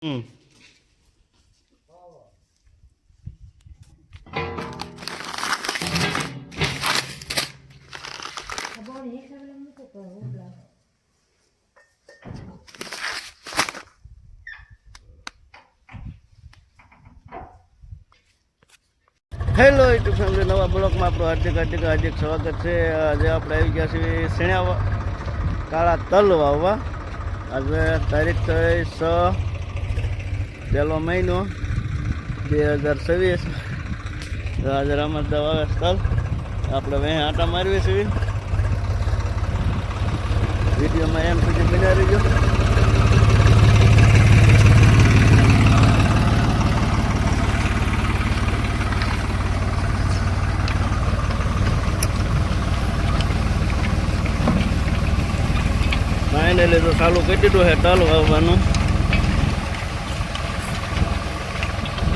હમ hello YouTube family, નવા બ્લોગમાં આપણું હાર્દિક સ્વાગત છે. આજે આપણે આવી ગયા છીએ શેણ્યા કાળા તલ વાવવા. આજે તારીખ થઈ 6 મહિનો 2026. આજે રમતદા વાવે તલ આપણે વહી આટા મારવી છીએ. વિડીયોમાં એમ સુધી બન્યા રહીજો. ફાઇનલી તો ચાલુ કરી દીધું છે તલ વાવવાનું.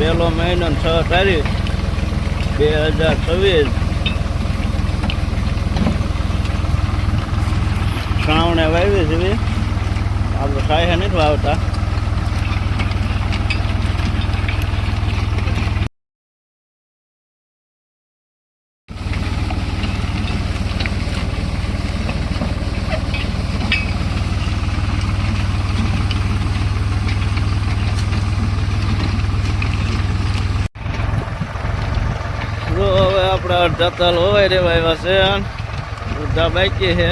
1 મહિનો 6 તારીખ 2026. શ્રાવણે વાવી છે. આપણે સાહે નથી વાવતા. હવે આપણે અડધા તલ હોવાય રેવા આવ્યા છે, અડધા બાકી છે.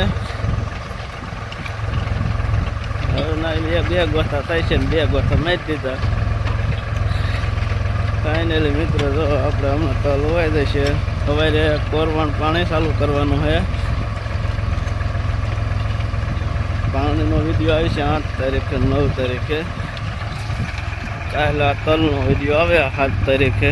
હવે ના બે ગોઠા થાય છે ને 2 ગોઠા મારી દીધા. ફાઇનલી મિત્રો, જો આપણે હમણાં તલ હોવાઈ જશે. સવારે કોરવાનું પાણી ચાલુ કરવાનું છે. પાણીનો વિડીયો આવે છે 8 તારીખે 9 તારીખે. કાલે આ તલનો વિડીયો આવે 7 તારીખે.